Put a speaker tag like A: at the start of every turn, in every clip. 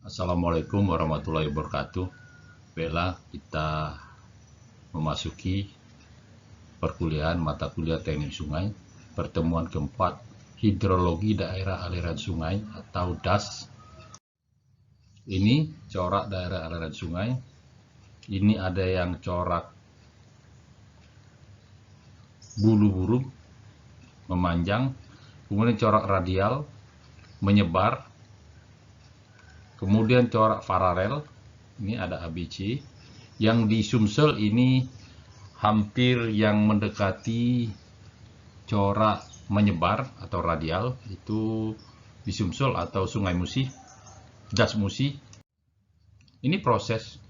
A: Assalamualaikum warahmatullahi wabarakatuh. Baiklah, kita memasuki perkuliahan mata kuliah teknik sungai, pertemuan keempat, hidrologi daerah aliran sungai atau DAS. Ini corak daerah aliran sungai. Ini ada yang corak bulu burung memanjang, kemudian corak radial menyebar, kemudian corak paralel. Ini ada ABC. Yang di Sumsel ini hampir yang mendekati corak menyebar atau radial, itu di Sumsel atau Sungai Musi, Das Musi. Ini proses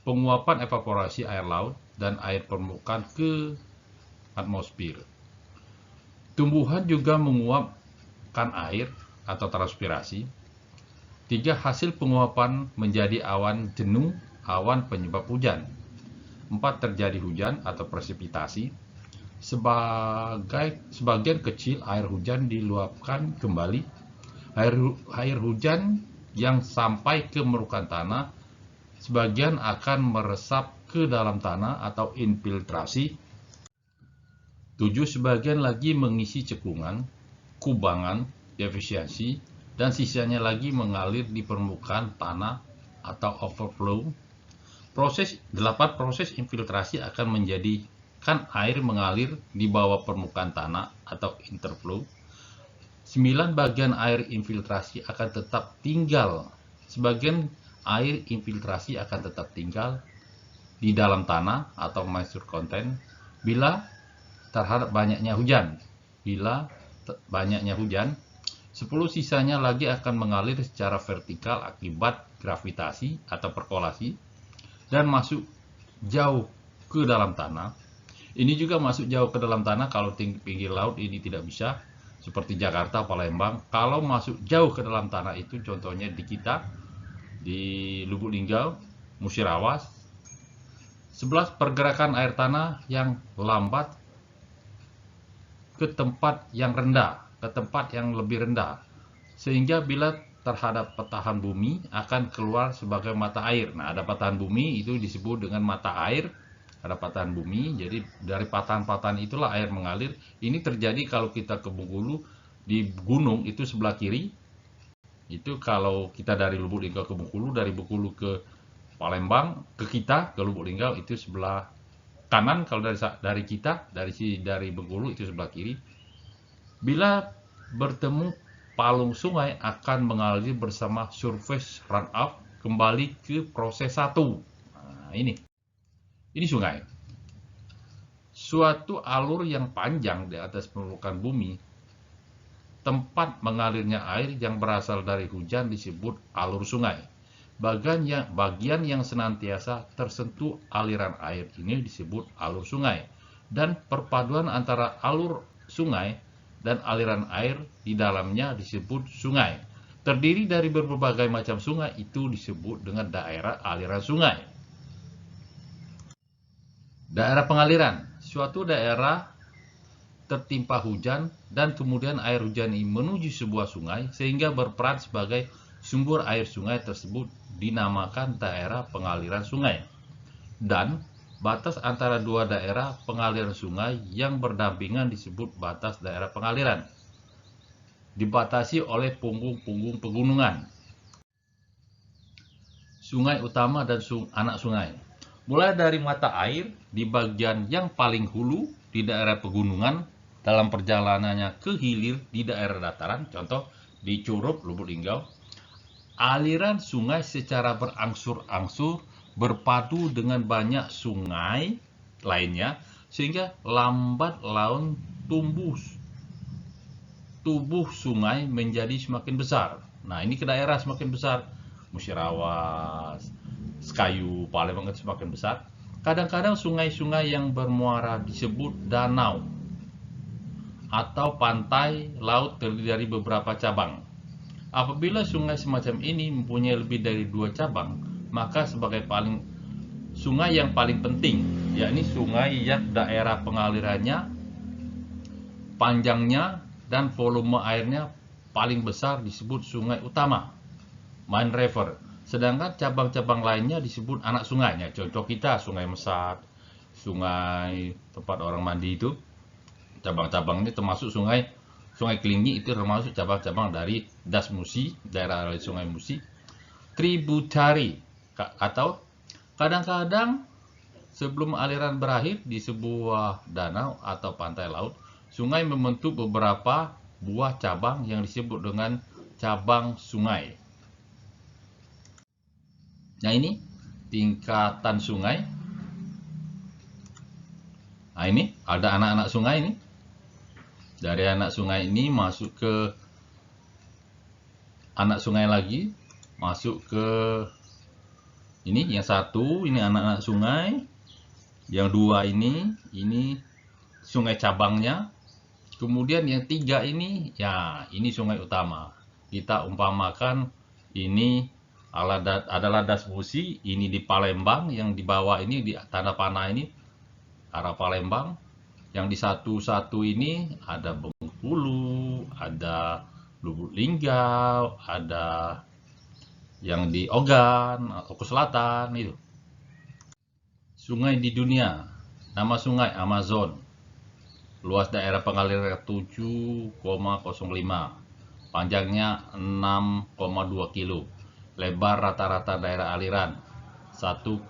A: penguapan evaporasi air laut dan air permukaan ke atmosfer. Tumbuhan juga menguapkan air atau transpirasi. 3. Hasil penguapan menjadi awan jenuh, awan penyebab hujan. 4. Terjadi hujan atau presipitasi. Sebagian kecil air hujan diluapkan kembali. Air hujan yang sampai ke permukaan tanah, sebagian akan meresap ke dalam tanah atau infiltrasi. 7. Sebagian lagi mengisi cekungan, kubangan, defisiensi, dan sisanya lagi mengalir di permukaan tanah atau overflow. 8. Proses infiltrasi akan menjadikan air mengalir di bawah permukaan tanah atau interflow. 9. Bagian air infiltrasi akan tetap tinggal. Sebagian air infiltrasi akan tetap tinggal di dalam tanah atau moisture content bila terhadap banyaknya hujan. 10. Sisanya lagi akan mengalir secara vertikal akibat gravitasi atau perkolasi dan masuk jauh ke dalam tanah. Ini juga masuk jauh ke dalam tanah kalau pinggir laut ini tidak bisa, seperti Jakarta, Palembang. Kalau masuk jauh ke dalam tanah itu contohnya di kita, di Lubuk Linggau, Musirawas. 11. Pergerakan air tanah yang lambat ke tempat yang rendah, ke tempat yang lebih rendah, sehingga bila terhadap patahan bumi akan keluar sebagai mata air. Nah, ada patahan bumi itu disebut dengan mata air, ada patahan bumi. Jadi dari patahan-patahan itulah air mengalir. Ini terjadi kalau kita ke Bengkulu, di gunung itu sebelah kiri. Itu kalau kita dari Lubuk Linggau ke Bengkulu, dari Bengkulu ke Palembang ke kita ke Lubuk Linggau itu sebelah kanan. Kalau dari kita dari Bengkulu itu sebelah kiri. Bila bertemu, palung sungai akan mengalir bersama surface runoff kembali ke proses 1. Nah, ini sungai. Suatu alur yang panjang di atas permukaan bumi, tempat mengalirnya air yang berasal dari hujan disebut alur sungai. Bagian yang senantiasa tersentuh aliran air ini disebut alur sungai. Dan perpaduan antara alur sungai dan aliran air di dalamnya disebut sungai. Terdiri dari berbagai macam sungai, itu disebut dengan daerah aliran sungai. Daerah pengaliran. Suatu daerah tertimpa hujan dan kemudian air hujan ini menuju sebuah sungai sehingga berperan sebagai sumber air sungai tersebut dinamakan daerah pengaliran sungai. Dan batas antara dua daerah pengaliran sungai yang berdampingan disebut batas daerah pengaliran. Dibatasi oleh punggung-punggung pegunungan. Sungai utama dan anak sungai. Mulai dari mata air di bagian yang paling hulu di daerah pegunungan dalam perjalanannya ke hilir di daerah dataran, contoh di Curup, Lubuk Linggau. Aliran sungai secara berangsur-angsur berpadu dengan banyak sungai lainnya sehingga lambat laun tubuh sungai menjadi semakin besar. Nah, ini ke daerah semakin besar, Musirawas, Sekayu, Palembang itu semakin besar. Kadang-kadang sungai-sungai yang bermuara disebut danau atau pantai laut terdiri dari beberapa cabang. Apabila sungai semacam ini mempunyai lebih dari 2 cabang, maka sebagai sungai yang paling penting, yakni sungai yang daerah pengalirannya, panjangnya dan volume airnya paling besar disebut sungai utama. main river. Sedangkan cabang-cabang lainnya disebut anak sungainya. Contoh kita Sungai Mesat, sungai tempat orang mandi itu, cabang-cabang ini termasuk Sungai Kelingi, itu termasuk cabang-cabang dari Das Musi, daerah aliran Sungai Musi. Tributary atau kadang-kadang sebelum aliran berakhir di sebuah danau atau pantai laut, sungai membentuk beberapa buah cabang yang disebut dengan cabang sungai. Nah, ini tingkatan sungai. Nah, ini ada anak-anak sungai ini. Dari anak sungai ini masuk ke anak sungai lagi, masuk ke ini yang satu, ini anak-anak sungai. Yang dua ini sungai cabangnya. Kemudian yang tiga ini, ya ini sungai utama. Kita umpamakan ini adalah Das Musi, ini di Palembang, yang di bawah ini di Tanda Panah ini arah Palembang. Yang di satu-satu ini ada Bengkulu, ada Lubuk Linggau, ada yang di Ogan, Oku Selatan itu. Sungai di dunia, nama sungai Amazon. Luas daerah pengaliran 7,05, panjangnya 6,2 kilo. Lebar rata-rata daerah aliran 1,14.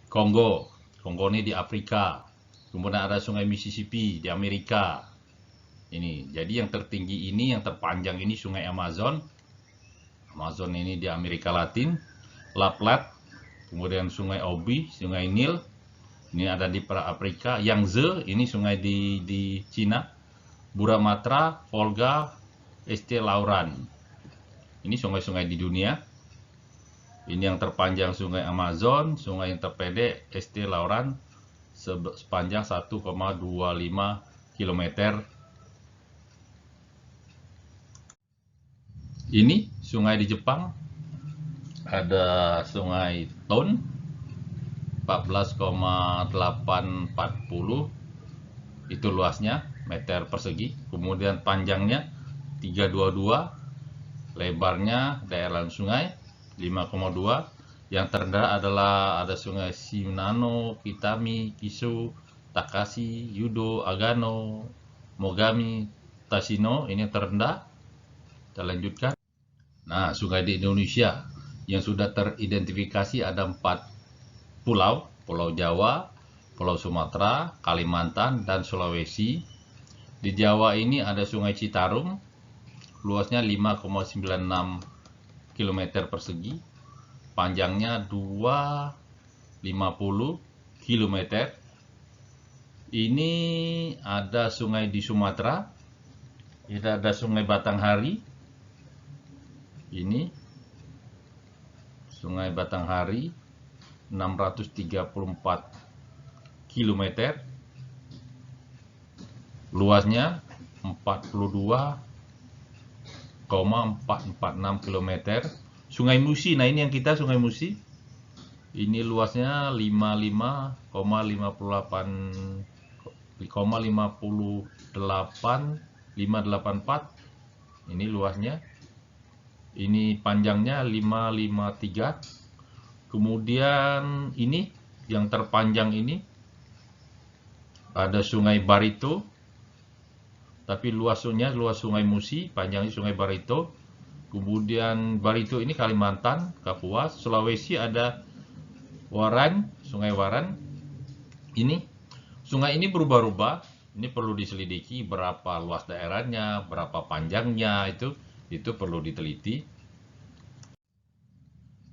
A: Kongo ini di Afrika. Kemudian ada Sungai Mississippi di Amerika. Ini, jadi yang tertinggi ini, yang terpanjang ini Sungai Amazon. Amazon ini di Amerika Latin. Laplat, kemudian Sungai Obi, Sungai Nil. Ini ada di Afrika. Yangtze, ini sungai di Cina. Buramatra, Volga, Este Lauran. Ini sungai-sungai di dunia. Ini yang terpanjang Sungai Amazon, sungai yang terpendek Este Lauran sepanjang 1,25 km. Ini sungai di Jepang. Ada Sungai Ton 14,840, itu luasnya meter persegi. Kemudian panjangnya 322, lebarnya daerah sungai 5,2. Yang terendah adalah ada Sungai Shinano, Kitami, Kiso, Takashi, Yudo, Agano, Mogami, Tashino. Ini yang terendah. Kita lanjutkan. Nah, sungai di Indonesia yang sudah teridentifikasi ada 4 pulau. Pulau Jawa, Pulau Sumatera, Kalimantan, dan Sulawesi. Di Jawa ini ada Sungai Citarum, luasnya 5,96 km persegi, panjangnya 250 km. Ini ada sungai di Sumatera. Ini ada Sungai Batanghari. Ini Sungai Batanghari 634 km. Luasnya 42,446 km. Sungai Musi, nah ini yang kita Sungai Musi. Ini luasnya 584. Ini luasnya. Ini panjangnya 553. Kemudian ini yang terpanjang ini ada Sungai Barito. Tapi luas Sungai Musi, panjangnya Sungai Barito. Kemudian Barito ini Kalimantan, Kapuas. Sulawesi ada Waran, Sungai Waran. Ini sungai ini berubah-ubah. Ini perlu diselidiki berapa luas daerahnya, berapa panjangnya, itu perlu diteliti.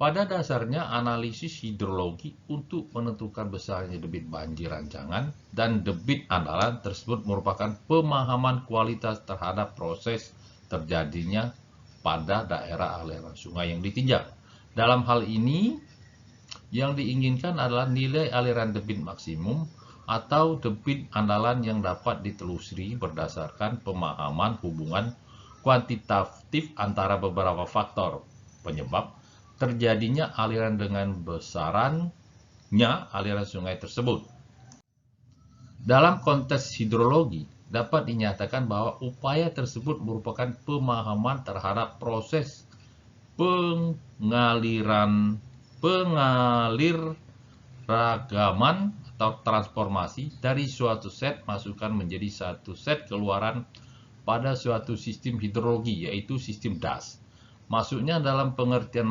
A: Pada dasarnya analisis hidrologi untuk menentukan besarnya debit banjir rancangan dan debit andalan tersebut merupakan pemahaman kualitas terhadap proses terjadinya pada daerah aliran sungai yang ditinjau. Dalam hal ini, yang diinginkan adalah nilai aliran debit maksimum atau debit andalan yang dapat ditelusuri berdasarkan pemahaman hubungan kuantitatif antara beberapa faktor penyebab terjadinya aliran dengan besarannya aliran sungai tersebut. Dalam konteks hidrologi, dapat dinyatakan bahwa upaya tersebut merupakan pemahaman terhadap proses pengaliragaman atau transformasi dari suatu set masukan menjadi satu set keluaran pada suatu sistem hidrologi, yaitu sistem das. Masukan dalam pengertian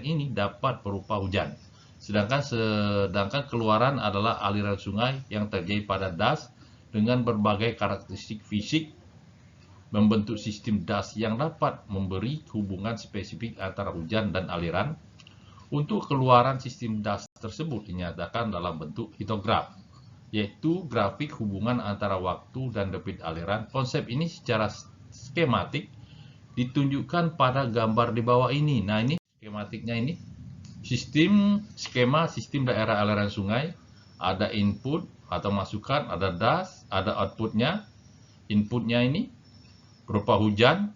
A: ini dapat berupa hujan. Sedangkan keluaran adalah aliran sungai yang terjadi pada das dengan berbagai karakteristik fisik membentuk sistem das yang dapat memberi hubungan spesifik antara hujan dan aliran. Untuk keluaran sistem das tersebut dinyatakan dalam bentuk hitograf, yaitu grafik hubungan antara waktu dan debit aliran. Konsep ini secara skematik ditunjukkan pada gambar di bawah ini. Nah, ini skematiknya ini. Skema sistem daerah aliran sungai, ada input atau masukan, ada das, ada outputnya. Inputnya ini berupa hujan,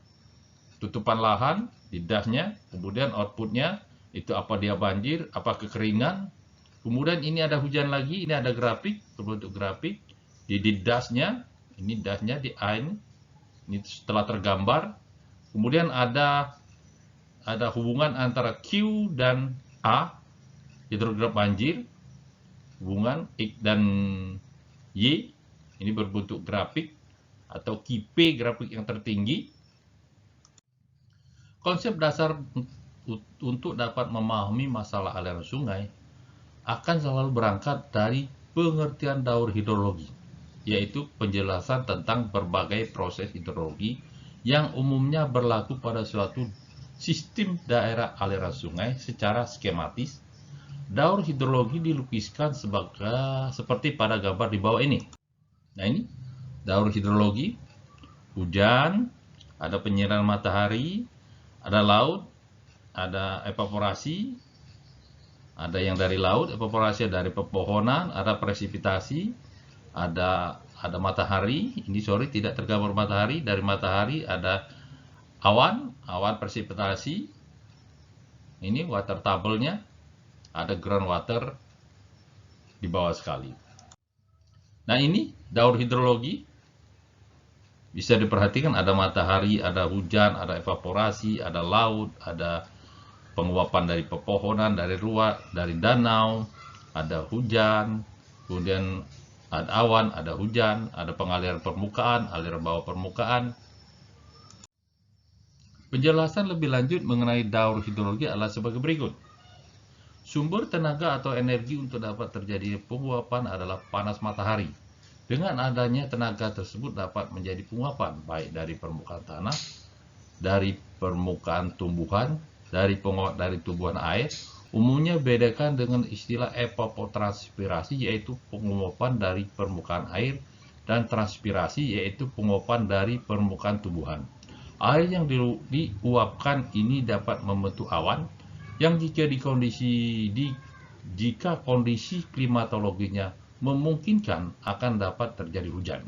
A: tutupan lahan di dasnya, kemudian outputnya itu apa dia banjir, apa kekeringan. Kemudian ini ada hujan lagi, ini ada grafik, berbentuk grafik di dasnya, ini dasnya di A ini setelah tergambar. Kemudian ada hubungan antara Q dan A, hidrograf banjir, hubungan X dan Y, ini berbentuk grafik atau KP, grafik yang tertinggi. Konsep dasar untuk dapat memahami masalah aliran sungai akan selalu berangkat dari pengertian daur hidrologi, yaitu penjelasan tentang berbagai proses hidrologi yang umumnya berlaku pada suatu sistem daerah aliran sungai secara skematis. Daur hidrologi dilukiskan seperti pada gambar di bawah ini. Nah, ini daur hidrologi, hujan, ada penyiraman matahari, ada laut, ada evaporasi, ada yang dari laut, evaporasi dari pepohonan, ada presipitasi, ada matahari. Ini tidak tergambar matahari. Dari matahari ada awan presipitasi. Ini water table-nya, ada groundwater di bawah sekali. Nah, ini daur hidrologi. Bisa diperhatikan ada matahari, ada hujan, ada evaporasi, ada laut, ada penguapan dari pepohonan, dari danau, ada hujan, kemudian ada awan, ada hujan, ada pengaliran permukaan, aliran bawah permukaan. Penjelasan lebih lanjut mengenai daur hidrologi adalah sebagai berikut. Sumber tenaga atau energi untuk dapat terjadi penguapan adalah panas matahari. Dengan adanya tenaga tersebut dapat menjadi penguapan, baik dari permukaan tanah, dari permukaan tumbuhan, dari tumbuhan air. Umumnya bedakan dengan istilah evapotranspirasi, yaitu penguapan dari permukaan air, dan transpirasi, yaitu penguapan dari permukaan tumbuhan. Air yang diuapkan ini dapat membentuk awan yang jika kondisi klimatologinya memungkinkan akan dapat terjadi hujan.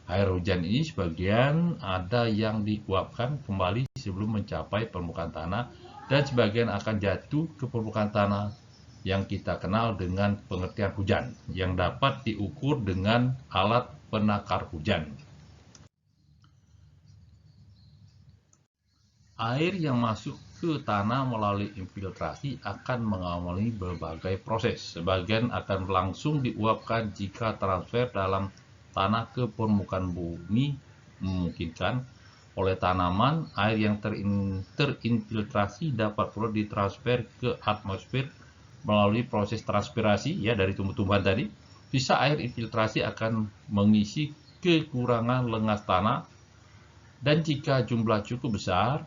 A: Air hujan ini sebagian ada yang diuapkan kembali sebelum mencapai permukaan tanah dan sebagian akan jatuh ke permukaan tanah yang kita kenal dengan pengertian hujan yang dapat diukur dengan alat penakar hujan. Air yang masuk ke tanah melalui infiltrasi akan mengalami berbagai proses. Sebagian akan langsung diuapkan jika transfer dalam tanah ke permukaan bumi memungkinkan. Oleh tanaman, air yang terinfiltrasi dapat pula ditransfer ke atmosfer melalui proses transpirasi ya dari tumbuh-tumbuhan tadi. Sisa air infiltrasi akan mengisi kekurangan lengas tanah. Dan jika jumlahnya cukup besar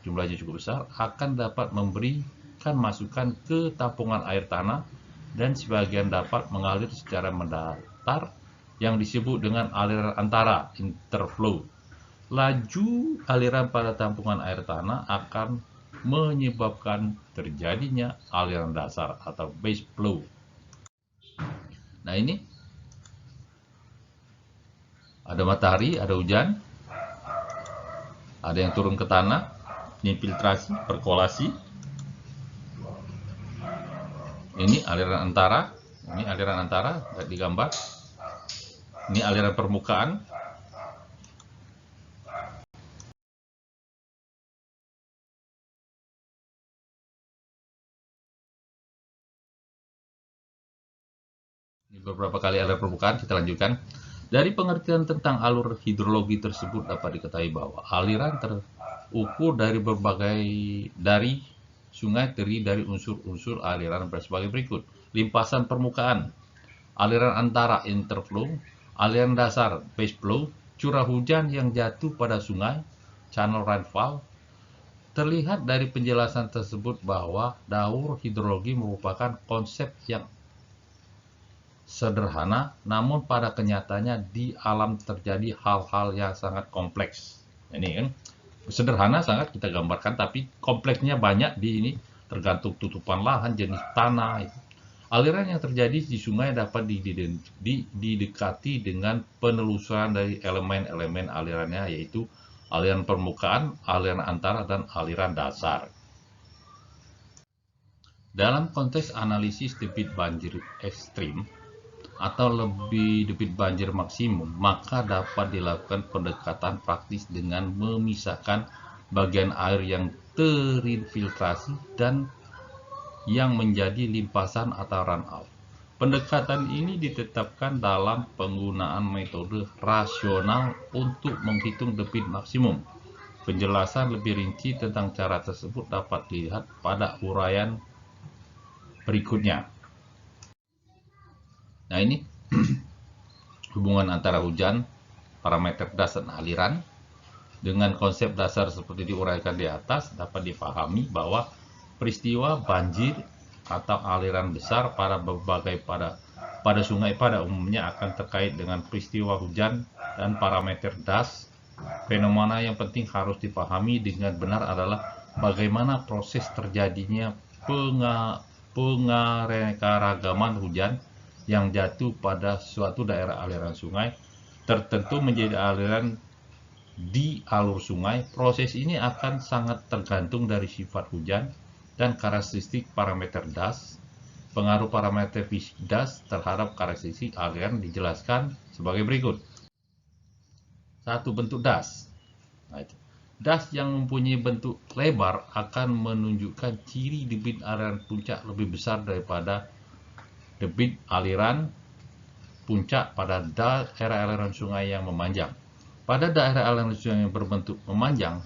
A: akan dapat memberikan masukan ke tampungan air tanah dan sebagian dapat mengalir secara mendatar yang disebut dengan aliran antara interflow. Laju aliran pada tampungan air tanah akan menyebabkan terjadinya aliran dasar atau base flow. Nah, ini ada matahari, ada hujan, ada yang turun ke tanah, infiltrasi, perkolasi. Ini aliran antara digambar. Ini aliran permukaan. Ini beberapa kali aliran permukaan, kita lanjutkan. Dari pengertian tentang alur hidrologi tersebut dapat diketahui bahwa aliran terukur dari sungai terdiri dari unsur-unsur aliran sebagai berikut. Limpasan permukaan, aliran antara interflow, aliran dasar base flow, curah hujan yang jatuh pada sungai, channel rainfall. Terlihat dari penjelasan tersebut bahwa daur hidrologi merupakan konsep yang sederhana, namun pada kenyataannya di alam terjadi hal-hal yang sangat kompleks. Ini kan sederhana sangat kita gambarkan, tapi kompleksnya banyak di ini, tergantung tutupan lahan, jenis tanah. Aliran yang terjadi di sungai dapat didekati dengan penelusuran dari elemen-elemen alirannya, yaitu aliran permukaan, aliran antara, dan aliran dasar. Dalam konteks analisis debit banjir ekstrim atau lebih debit banjir maksimum, maka dapat dilakukan pendekatan praktis dengan memisahkan bagian air yang terinfiltrasi dan yang menjadi limpasan atau runoff. Pendekatan ini ditetapkan dalam penggunaan metode rasional untuk menghitung debit maksimum. Penjelasan lebih rinci tentang cara tersebut dapat dilihat pada uraian berikutnya. Nah, ini hubungan antara hujan, parameter das dan aliran. Dengan konsep dasar seperti diuraikan di atas, dapat dipahami bahwa peristiwa banjir atau aliran besar pada sungai pada umumnya akan terkait dengan peristiwa hujan dan parameter das. Fenomena yang penting harus dipahami dengan benar adalah bagaimana proses terjadinya penganekaragaman hujan yang jatuh pada suatu daerah aliran sungai tertentu menjadi aliran di alur sungai. Proses ini akan sangat tergantung dari sifat hujan dan karakteristik parameter das. Pengaruh parameter das terhadap karakteristik aliran dijelaskan sebagai berikut. 1. Bentuk das. Das yang mempunyai bentuk lebar akan menunjukkan ciri debit aliran puncak lebih besar daripada debit aliran puncak pada daerah aliran sungai yang memanjang. Pada daerah aliran sungai yang berbentuk memanjang,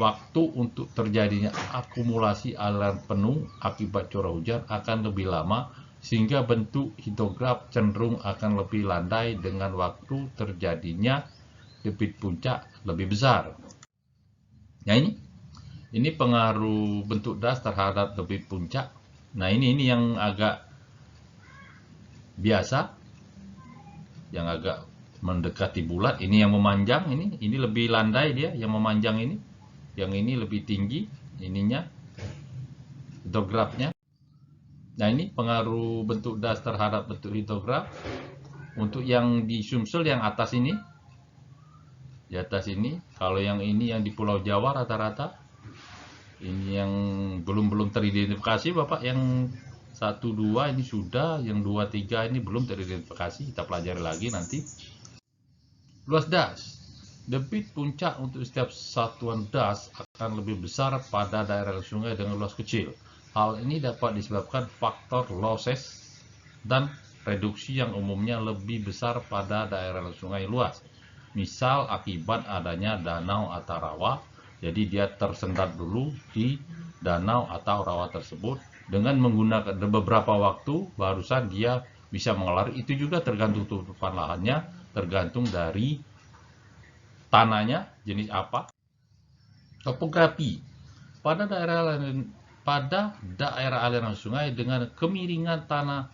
A: waktu untuk terjadinya akumulasi aliran penuh akibat curah hujan akan lebih lama, sehingga bentuk hidrograf cenderung akan lebih landai dengan waktu terjadinya debit puncak lebih besar. Nah, ini pengaruh bentuk das terhadap debit puncak. Nah, ini yang agak biasa, yang agak mendekati bulat. Ini yang memanjang, ini lebih landai dia, yang memanjang ini. Yang ini lebih tinggi ininya, hidrografnya. Nah, ini pengaruh bentuk das terhadap bentuk hidrograf. Untuk yang di Sumsel yang atas ini, di atas ini, kalau yang ini yang di Pulau Jawa rata-rata, ini yang belum teridentifikasi Bapak, yang 1, 2 ini sudah, yang 2, 3 ini belum teridentifikasi, kita pelajari lagi nanti. Luas das. Debit puncak untuk setiap satuan das akan lebih besar pada daerah sungai dengan luas kecil. Hal ini dapat disebabkan faktor losses dan reduksi yang umumnya lebih besar pada daerah sungai luas. Misal akibat adanya danau atau rawa, jadi dia tersendat dulu di danau atau rawa tersebut. Dengan menggunakan beberapa waktu, barusan dia bisa mengalir. Itu juga tergantung tutupan lahannya, tergantung dari tanahnya, jenis apa. Topografi. Pada daerah aliran sungai dengan kemiringan tanah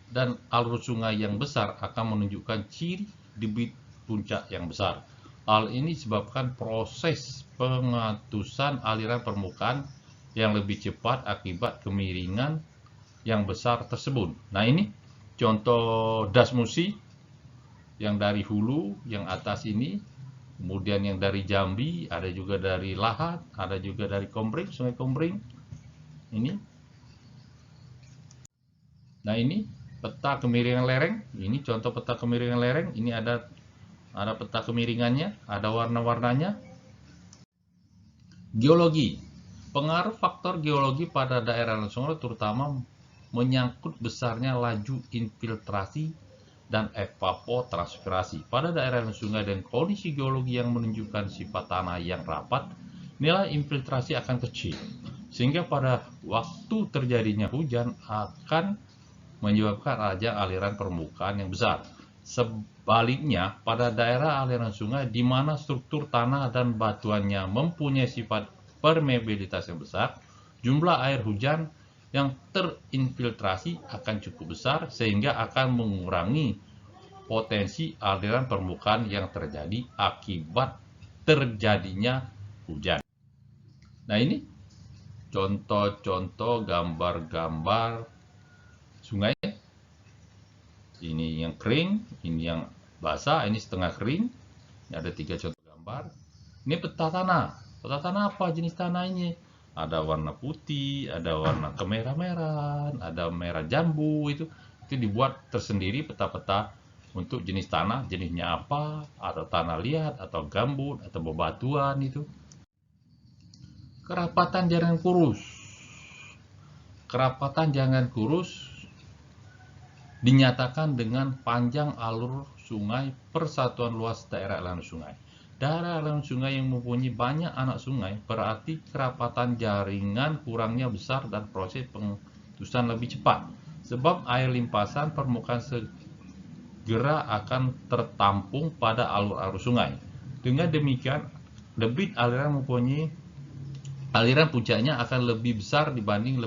A: dan alur sungai yang besar akan menunjukkan ciri debit puncak yang besar. Hal ini disebabkan proses pengatusan aliran permukaan yang lebih cepat akibat kemiringan yang besar tersebut. Nah, ini contoh das Musi yang dari hulu, yang atas ini, kemudian yang dari Jambi, ada juga dari Lahat, ada juga dari Kombring, Sungai Kombring. Ini. Nah, ini peta kemiringan lereng. Ini contoh peta kemiringan lereng. Ini ada peta kemiringannya, ada warna-warnanya. Geologi. Pengaruh faktor geologi pada daerah aliran sungai terutama menyangkut besarnya laju infiltrasi dan evapotranspirasi. Pada daerah aliran sungai dan kondisi geologi yang menunjukkan sifat tanah yang rapat, nilai infiltrasi akan kecil, sehingga pada waktu terjadinya hujan akan menyebabkan adanya aliran permukaan yang besar. Sebaliknya, pada daerah aliran sungai di mana struktur tanah dan batuannya mempunyai sifat permeabilitas yang besar, jumlah air hujan yang terinfiltrasi akan cukup besar sehingga akan mengurangi potensi aliran permukaan yang terjadi akibat terjadinya hujan. Nah, ini contoh-contoh gambar-gambar sungai. Ini yang kering, ini yang basah, ini setengah kering. Ini ada 3 contoh gambar. Ini peta tanah. Peta tanah apa jenis tanah ini? Ada warna putih, ada warna kemerah-merahan, ada merah jambu. Itu dibuat tersendiri peta-peta untuk jenis tanah, jenisnya apa, atau tanah liat, atau gambut, atau bebatuan itu. Kerapatan jaringan kurus. Kerapatan jaringan kurus dinyatakan dengan panjang alur sungai per satuan luas daerah aliran sungai. Daerah aliran sungai yang mempunyai banyak anak sungai berarti kerapatan jaringan kurangnya besar dan proses pengutusan lebih cepat. Sebab air limpasan permukaan segera akan tertampung pada alur-alur sungai. Dengan demikian, debit aliran puncaknya akan lebih besar dibanding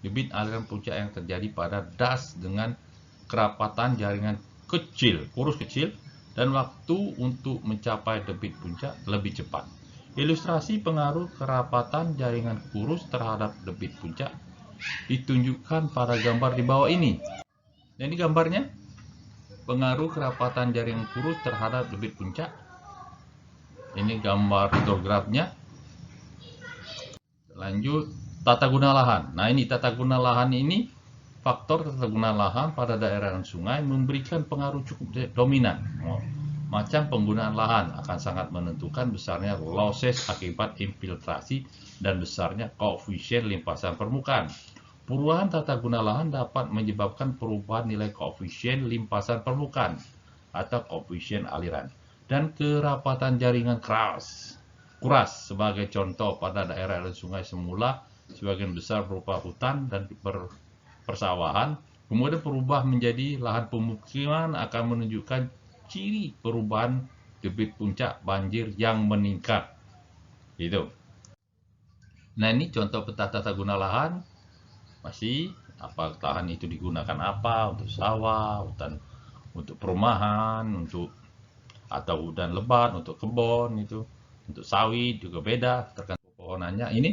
A: debit aliran puncak yang terjadi pada das dengan kerapatan jaringan kurus kecil, dan waktu untuk mencapai debit puncak lebih cepat. Ilustrasi pengaruh kerapatan jaringan kurus terhadap debit puncak ditunjukkan pada gambar di bawah ini. Ini gambarnya, pengaruh kerapatan jaringan kurus terhadap debit puncak. Ini gambar hidrografnya. Lanjut, tata guna lahan. Nah, ini tata guna lahan ini. Faktor tata guna lahan pada daerah sungai memberikan pengaruh cukup dominan. Macam penggunaan lahan akan sangat menentukan besarnya losses akibat infiltrasi dan besarnya koefisien limpasan permukaan. Perubahan tata guna lahan dapat menyebabkan perubahan nilai koefisien limpasan permukaan atau koefisien aliran. Dan kerapatan jaringan kuras. Sebagai contoh, pada daerah aliran sungai semula sebagian besar berupa hutan dan persawahan, kemudian berubah menjadi lahan pemukiman akan menunjukkan ciri perubahan debit puncak banjir yang meningkat. Gitu. Nah, ini contoh peta tata guna lahan. Masih apa lahan itu digunakan apa? Untuk sawah, hutan untuk perumahan, atau hutan lebat untuk kebun itu. Untuk sawit juga beda tergantung pohonannya. Ini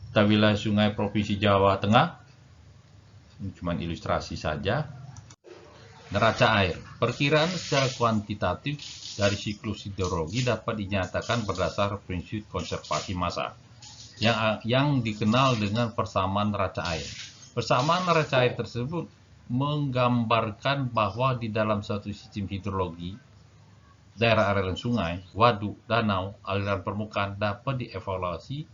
A: peta wilayah sungai Provinsi Jawa Tengah. Ini cuma ilustrasi saja. Neraca air. Perkiraan secara kuantitatif dari siklus hidrologi dapat dinyatakan berdasar prinsip konservasi massa yang dikenal dengan persamaan neraca air. Persamaan neraca air tersebut menggambarkan bahwa di dalam suatu sistem hidrologi, daerah aliran sungai, waduk, danau, aliran permukaan dapat dievaluasi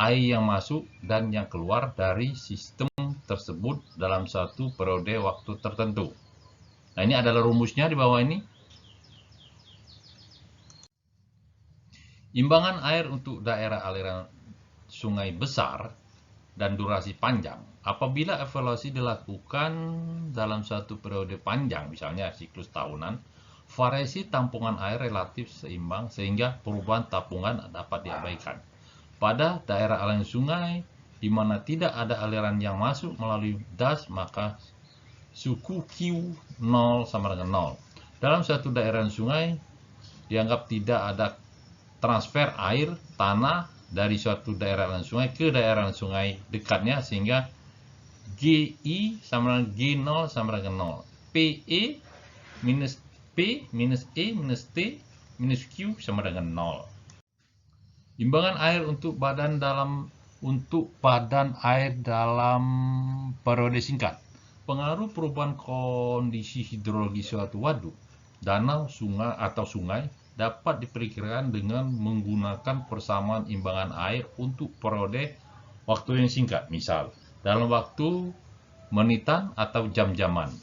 A: air yang masuk dan yang keluar dari sistem tersebut dalam satu periode waktu tertentu. Nah, ini adalah rumusnya di bawah ini. Imbangan air untuk daerah aliran sungai besar dan durasi panjang. Apabila evaluasi dilakukan dalam satu periode panjang, misalnya siklus tahunan, variasi tampungan air relatif seimbang sehingga perubahan tampungan dapat diabaikan. Pada daerah aliran sungai di mana tidak ada aliran yang masuk melalui das, maka suku Q 0 sama dengan 0. Dalam suatu daerah sungai dianggap tidak ada transfer air tanah dari suatu daerah aliran sungai ke daerah sungai dekatnya, sehingga GI sama dengan G0 sama dengan 0. PE minus P minus E minus T minus Q sama dengan 0. Imbangan air untuk badan air dalam periode singkat. pengaruh perubahan kondisi hidrologi suatu waduk, danau, sungai atau sungai dapat diperkirakan dengan menggunakan persamaan imbangan air untuk periode waktu yang singkat, misal dalam waktu menitan atau jam-jaman.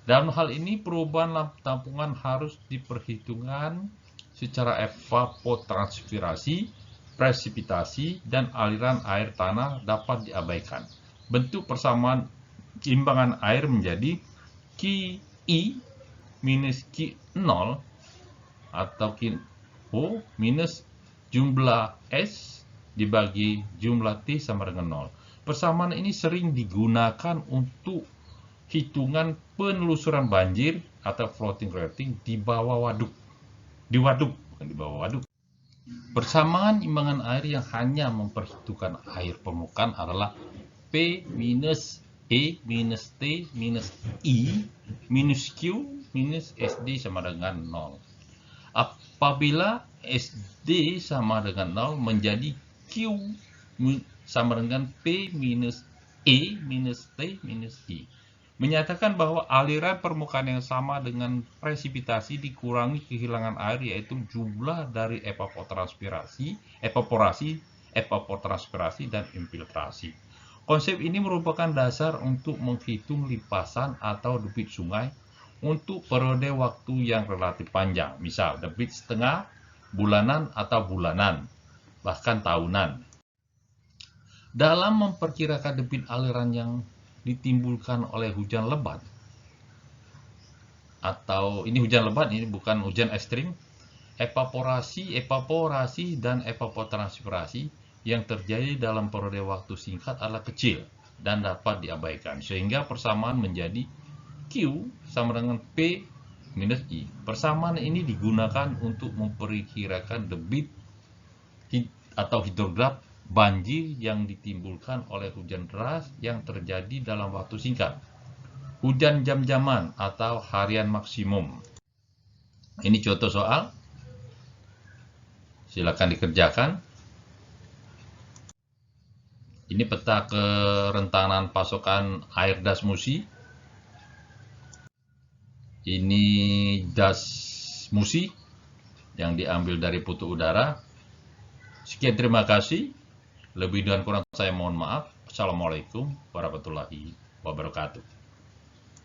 A: Dalam hal ini, perubahan tampungan harus diperhitungkan secara evapotranspirasi, presipitasi, dan aliran air tanah dapat diabaikan. Bentuk persamaan imbangan air menjadi QI minus Q0 atau Q0 minus jumlah S dibagi jumlah T sama dengan 0. Persamaan ini sering digunakan untuk hitungan penelusuran banjir atau floating rating di bawah waduk. Di bawah waduk. Persamaan imbangan air yang hanya memperhitungkan air permukaan adalah P minus E minus T minus I minus Q minus SD sama dengan 0. Apabila SD sama dengan 0 menjadi Q sama dengan P minus E minus T minus I. Menyatakan bahwa aliran permukaan yang sama dengan presipitasi dikurangi kehilangan air, yaitu jumlah dari evaporasi, dan infiltrasi. Konsep ini merupakan dasar untuk menghitung limpasan atau debit sungai untuk periode waktu yang relatif panjang, misal debit setengah, bulanan atau bulanan, bahkan tahunan. Dalam memperkirakan debit aliran yang ditimbulkan oleh hujan lebat, atau ini hujan lebat, ini bukan hujan ekstrim, evaporasi, dan evapotranspirasi yang terjadi dalam periode waktu singkat adalah kecil dan dapat diabaikan, sehingga persamaan menjadi Q sama dengan P minus I. Persamaan ini digunakan untuk memperkirakan debit atau hidrograf banjir yang ditimbulkan oleh hujan deras yang terjadi dalam waktu singkat, hujan jam-jaman atau harian maksimum. Ini contoh soal, silakan dikerjakan. Ini peta kerentanan pasokan air das Musi. Ini das Musi yang diambil dari Putu Udara. Sekian, terima kasih. Lebih dan kurang saya mohon maaf. Assalamualaikum warahmatullahi wabarakatuh.